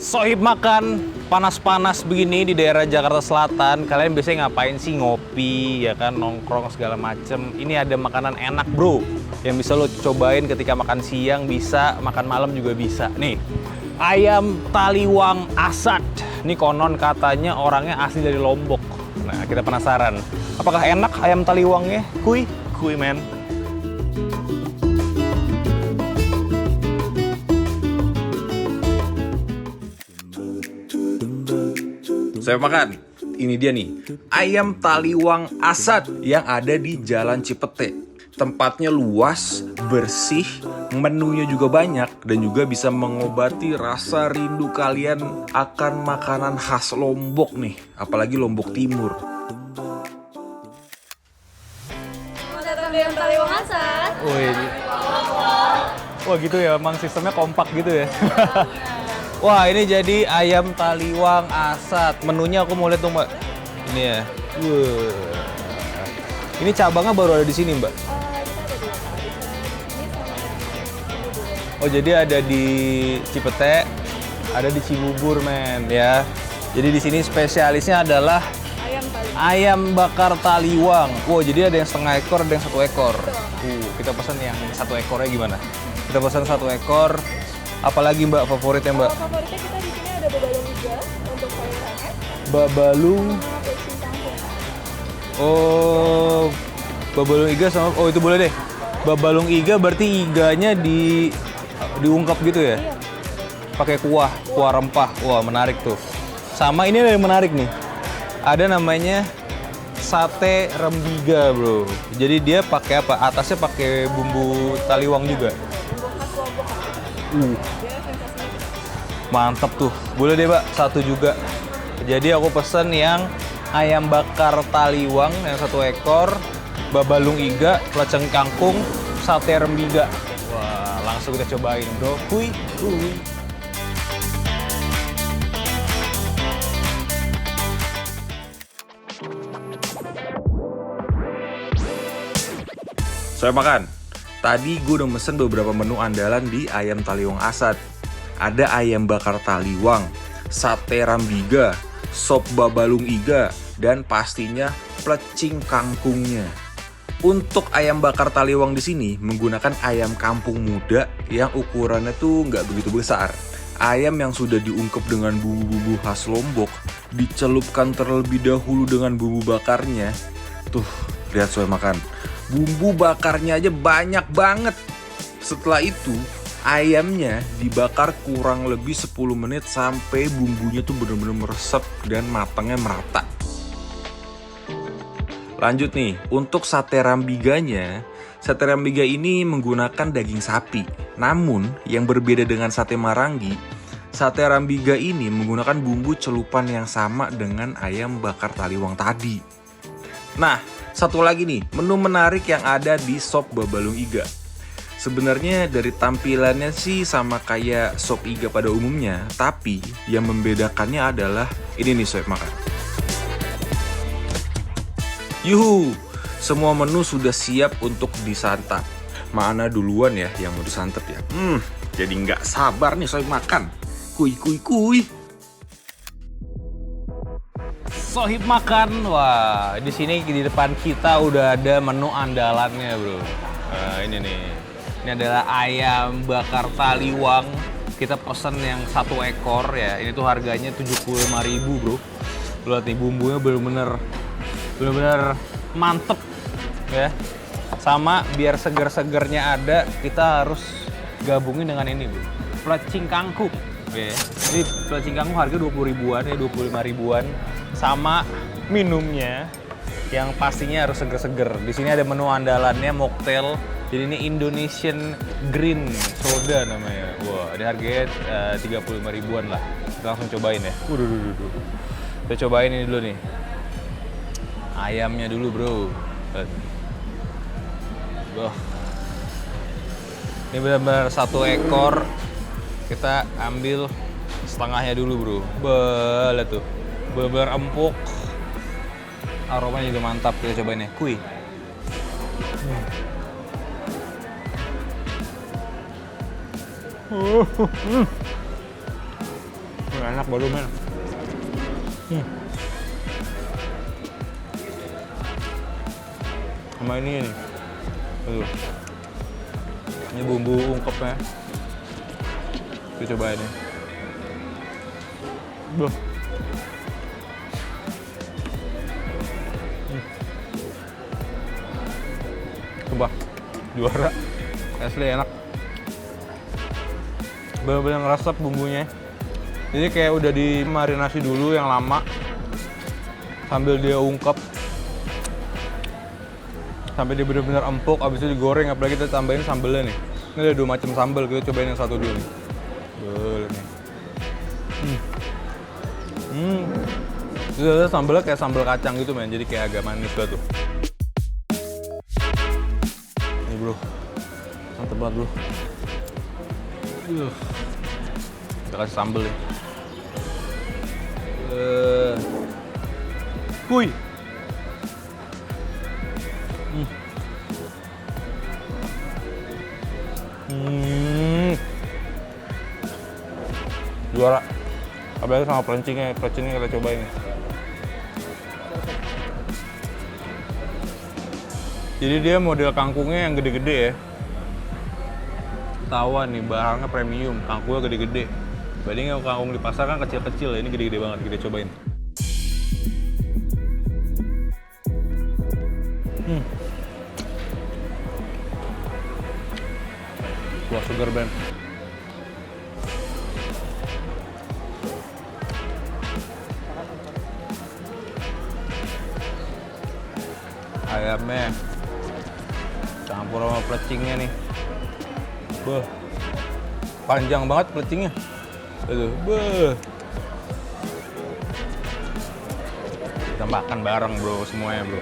Sohib makan panas-panas begini di daerah Jakarta Selatan, kalian biasanya ngapain sih? Ngopi, ya kan, nongkrong segala macem. Ini ada makanan enak bro, yang bisa lo cobain ketika makan siang bisa, makan malam juga bisa. Nih, ayam taliwang asad. Ini konon katanya orangnya asli dari Lombok. Nah, kita penasaran, apakah enak ayam taliwangnya? Kuy, men. Saya makan. Ini dia nih, ayam taliwang asad yang ada di Jalan Cipete. Tempatnya luas, bersih, menunya juga banyak, dan juga bisa mengobati rasa rindu kalian akan makanan khas Lombok nih, apalagi Lombok Timur. Selamat datang di ayam taliwang asad. Wah gitu ya, emang sistemnya kompak gitu ya. Wah, ini jadi ayam taliwang asad. Menunya aku mau lihat tuh, Mbak. Ini ya. Wah. Ini cabangnya baru ada di sini, Mbak. Oh, jadi ada di Cipete, ada di Cibubur, men, ya. Jadi di sini spesialisnya adalah ayam bakar taliwang. Wow, jadi ada yang setengah ekor, ada yang 1 ekor. Kita pesan yang 1 ekornya gimana? Kita pesan 1 ekor. Apalagi Mbak favoritnya, Mbak? Favoritnya kita di sini ada babalung iga untuk sayurannya. Babalung. Sama pecing kangkung. Oh, babalung iga sama, oh itu boleh deh. Babalung iga berarti iganya diungkap gitu ya? Iya. Pakai kuah rempah. Wah, menarik tuh. Sama ini ada yang menarik nih. Ada namanya sate rembiga, bro. Jadi dia pakai apa? Atasnya pakai bumbu taliwang juga. Bumbu khas Lombok. Dia sensasinya gitu. Mantep tuh. Boleh deh, Mbak, 1 juga. Jadi aku pesen yang ayam bakar taliwang yang 1 ekor, babalung iga, pelecing kangkung, sate rembiga. Wah, langsung kita cobain, bro. Kuy. Saya makan. Tadi gue udah mesen beberapa menu andalan di ayam taliwang asad. Ada ayam bakar taliwang, sate rambiga, sop babalung iga, dan pastinya plecing kangkungnya. Untuk ayam bakar taliwang di sini menggunakan ayam kampung muda yang ukurannya tuh nggak begitu besar. Ayam yang sudah diungkep dengan bumbu-bumbu khas Lombok, dicelupkan terlebih dahulu dengan bumbu bakarnya. Tuh, lihat saya makan. Bumbu bakarnya aja banyak banget. Setelah itu, ayamnya dibakar kurang lebih 10 menit sampai bumbunya tuh bener-bener meresap dan matangnya merata. Lanjut nih, untuk sate rambiganya. Sate rambiga ini menggunakan daging sapi. Namun, yang berbeda dengan sate marangi, sate rambiga ini menggunakan bumbu celupan yang sama dengan ayam bakar taliwang tadi. Nah, satu lagi nih, menu menarik yang ada di sop babalung iga. Sebenarnya dari tampilannya sih sama kayak sop iga pada umumnya, tapi yang membedakannya adalah ini nih sob makan. Yuhu, semua menu sudah siap untuk disantap. Mana duluan ya yang mau disantap ya? Jadi nggak sabar nih sob makan. Kuy. Sohib makan, wah di sini di depan kita udah ada menu andalannya, bro. Nah, ini nih, ini adalah ayam bakar taliwang. Kita pesen yang 1 ekor ya. Ini tuh harganya 75.000, bro. Lihat nih, bumbunya bener-bener mantep ya. Sama biar seger-segernya ada, kita harus gabungin dengan ini, bro. Pelecing kangkung. Oke. Ini pelecing kangkung harga 20 ribuan ya, 25 ribuan. Sama minumnya yang pastinya harus seger-seger. Di sini ada menu andalannya mocktail. Jadi ini Indonesian Green Soda namanya. Wah, ini harganya 35 ribuan lah. Kita langsung cobain ya. Kita cobain ini dulu nih. Ayamnya dulu, bro. Ini benar-benar 1 ekor. Kita ambil setengahnya dulu, bro. Lihat tuh. Bener-bener empuk. Aromanya juga mantap. Kita cobain ya. Kuy. Enak baru men. Sama ini nih. Aduh. Ini bumbu ungkepnya. Kita cobain nih. Duh. Coba. Juara. Asli enak. Bener-bener ngeresep bumbunya. Jadi kayak udah dimarinasi dulu yang lama. Sambil dia ungkep. Sampai dia bener-bener empuk, abis itu digoreng, apalagi kita tambahin sambelnya nih. Ini ada 2 macam sambel, kita cobain yang satu dulu nih. Boleh nih. Terus sambelnya kayak sambel kacang gitu men, jadi kayak agak manis lah tuh. Ini bro, mantep banget bro. Kita kasih sambel nih. Kuy. Juara. Apalagi sama pelencingnya kita cobain. Jadi dia model kangkungnya yang gede-gede ya. Ketahuan nih barangnya premium, kangkungnya gede-gede. Bandingnya kangkung di pasar kan kecil-kecil ya, ini gede-gede banget. Kita cobain. Wah, segar banget. Ayamnya campur sama pelecingnya nih. Beuh. Panjang banget pelecingnya. Aduh, beuh. Kita makan bareng bro, semuanya bro.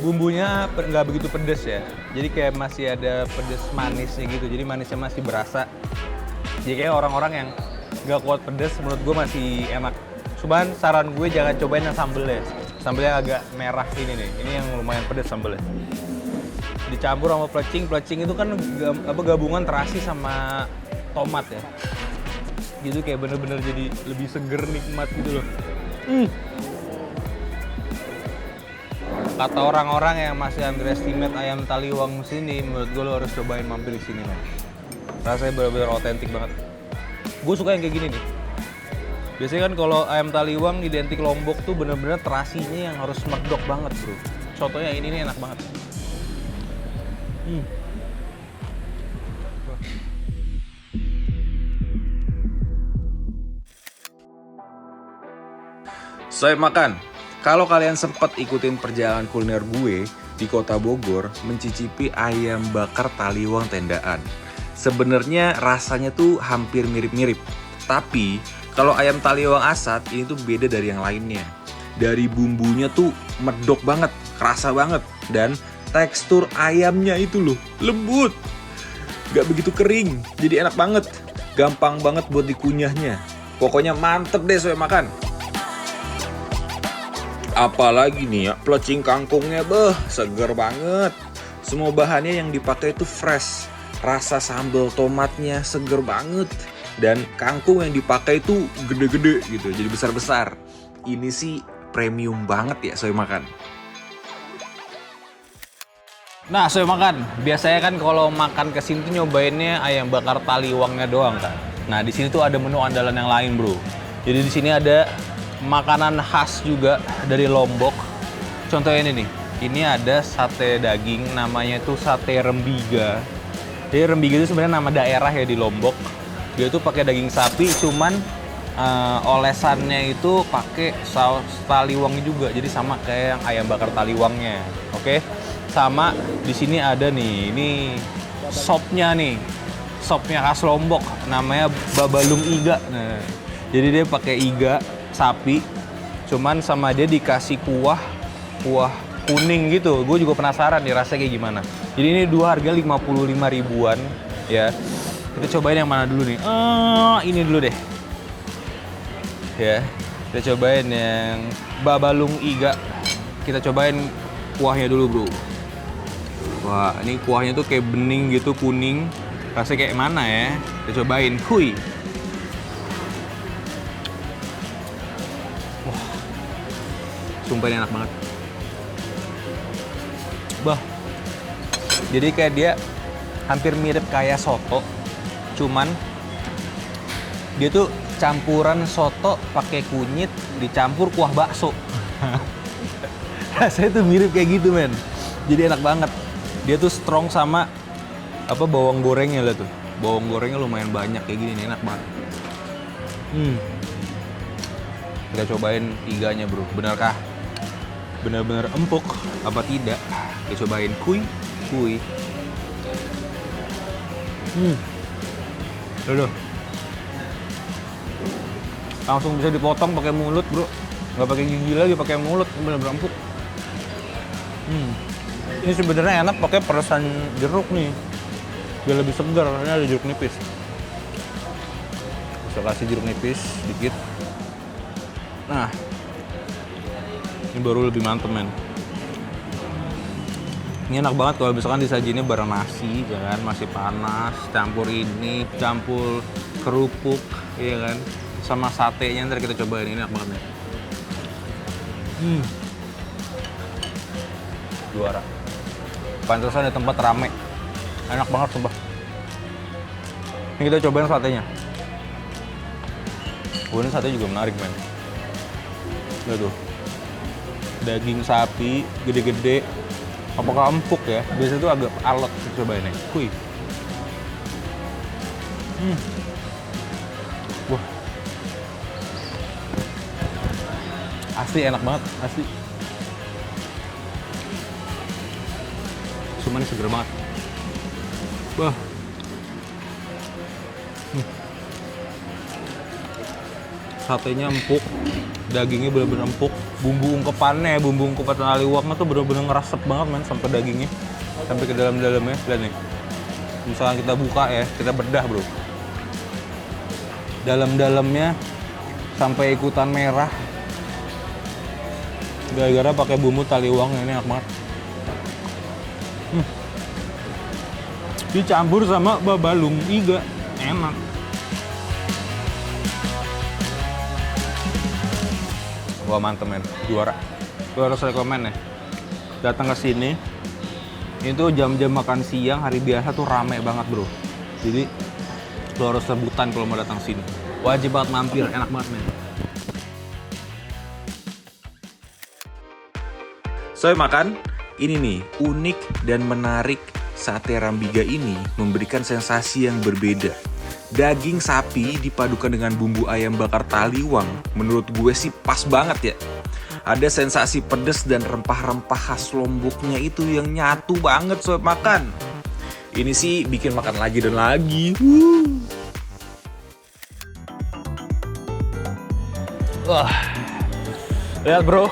Bumbunya nggak begitu pedes ya, jadi kayak masih ada pedes manisnya gitu, jadi manisnya masih berasa. Jadi kayak orang-orang yang nggak kuat pedes menurut gue masih enak. Cuman saran gue jangan cobain yang sambelnya. Sambelnya agak merah ini nih, ini yang lumayan pedes sambelnya. Dicampur sama pelecing itu kan gabungan terasi sama tomat ya. Gitu kayak bener-bener jadi lebih seger, nikmat gitu loh. Kata orang-orang yang masih underestimate ayam taliwang sini, menurut gue lo harus cobain mampir di sini man. Rasanya benar-benar otentik banget. Gue suka yang kayak gini nih. Biasanya kan kalau ayam taliwang identik Lombok tuh bener-bener terasinya yang harus medok banget bro. Contohnya ini nih enak banget. Saya makan. Kalau kalian sempat ikutin perjalanan kuliner gue di kota Bogor, mencicipi ayam bakar taliwang tendaan. Sebenarnya rasanya tuh hampir mirip-mirip. Tapi kalau ayam taliwang asat ini tuh beda dari yang lainnya. Dari bumbunya tuh medok banget, kerasa banget. Dan tekstur ayamnya itu loh, lembut. Gak begitu kering, jadi enak banget. Gampang banget buat dikunyahnya. Pokoknya mantep deh saya makan. Apalagi nih ya, pelecing kangkungnya seger banget. Semua bahannya yang dipakai itu fresh. Rasa sambal tomatnya seger banget. Dan kangkung yang dipakai itu gede-gede gitu, jadi besar-besar. Ini sih premium banget ya saya makan. Nah, saya makan. Biasanya kan kalau makan ke sini tuh nyobainnya ayam bakar taliwangnya doang kan. Nah, di sini tuh ada menu andalan yang lain, bro. Jadi di sini ada makanan khas juga dari Lombok. Contohnya ini nih. Ini ada sate daging, namanya tuh sate Rembiga. Jadi Rembiga itu sebenarnya nama daerah ya di Lombok. Dia tuh pakai daging sapi, cuman olesannya itu pakai saus taliwang juga. Jadi sama kayak yang ayam bakar taliwangnya. Oke. Sama di sini ada nih, ini sopnya nih. Sopnya khas Lombok, namanya babalung iga. Nah, jadi dia pakai iga sapi, cuman sama dia dikasih kuah kuning gitu. Gue juga penasaran nih rasanya kayak gimana. Jadi ini dua harga 55 ribuan ya. Kita cobain yang mana dulu nih? Ini dulu deh. Ya, kita cobain yang babalung iga. Kita cobain kuahnya dulu, bro. Wah, ini kuahnya tuh kayak bening gitu, kuning. Rasanya kayak mana ya? Kita cobain. Hui. Wah. Sumpah ini enak banget. Bah. Jadi kayak dia hampir mirip kayak soto. Cuman dia tuh campuran soto pakai kunyit dicampur kuah bakso. Rasanya tuh mirip kayak gitu, men. Jadi enak banget. Dia tuh strong sama apa bawang gorengnya lah tuh. Bawang gorengnya lumayan banyak kayak gini nih, enak banget. Kita cobain iganya, bro. Benarkah benar-benar empuk apa tidak? Kita cobain kuy. Aduh. Langsung bisa dipotong pakai mulut, bro. Nggak pakai gigi lagi, pakai mulut, bener-bener empuk. Ini sebenarnya enak pakai peresan jeruk nih, biar lebih segar. Ini ada jeruk nipis. Bisa kasih jeruk nipis dikit. Nah, ini baru lebih mantep, men. Ini enak banget kalau misalkan disajiinnya bareng nasi, ya kan, masih panas, campur ini, campur kerupuk, iya kan, sama satenya. Ntar kita cobain, ini enak banget nih. Juara. Pantesan di tempat rame, enak banget sumpah. Ini kita cobain satenya. Ini sate juga menarik, men. Lihat tuh, daging sapi gede-gede. Apakah empuk ya? Biasanya tuh agak alot. Cobain nih. Kuy. Wah. Asli enak banget, asli. Cuma ini seger banget. Wah. Satenya empuk, dagingnya bener-bener empuk, bumbu ungkepannya, bumbu ungkepan taliwangnya tuh bener-bener ngerasep banget, men, sampai dagingnya, sampai ke dalam-dalamnya. Lihat nih, misalkan kita buka ya, kita bedah, bro, dalam-dalamnya sampai ikutan merah, gara-gara pakai bumbu taliwang. Ini enak banget. Dicampur sama babalung iga, enak. Wah, mantep, men, juara. Lu harus rekomen ya, datang ke sini. Itu jam-jam makan siang hari biasa tuh rame banget, bro. Jadi lu harus rebutan kalau mau datang sini. Wajib banget mampir, enak banget, men. Soal makan, ini nih unik dan menarik. Sate Rambiga ini memberikan sensasi yang berbeda. Daging sapi dipadukan dengan bumbu ayam bakar taliwang, menurut gue sih pas banget ya. Ada sensasi pedas dan rempah-rempah khas Lomboknya itu yang nyatu banget soal makan. Ini sih bikin makan lagi dan lagi. Wah, lihat, bro,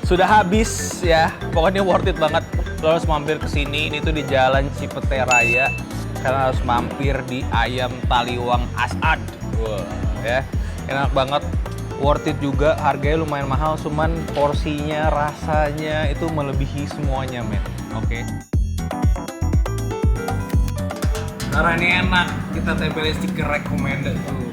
sudah habis ya. Pokoknya worth it banget. Lo harus mampir ke sini. Ini tuh di Jalan Cipete Raya. Karena harus mampir di Ayam Taliwang Asad. Wah, ya, enak banget, worth it juga. Harganya lumayan mahal, cuman porsinya, rasanya itu melebihi semuanya, men. Oke. Karena ini enak, kita tempelin stiker recommended tuh.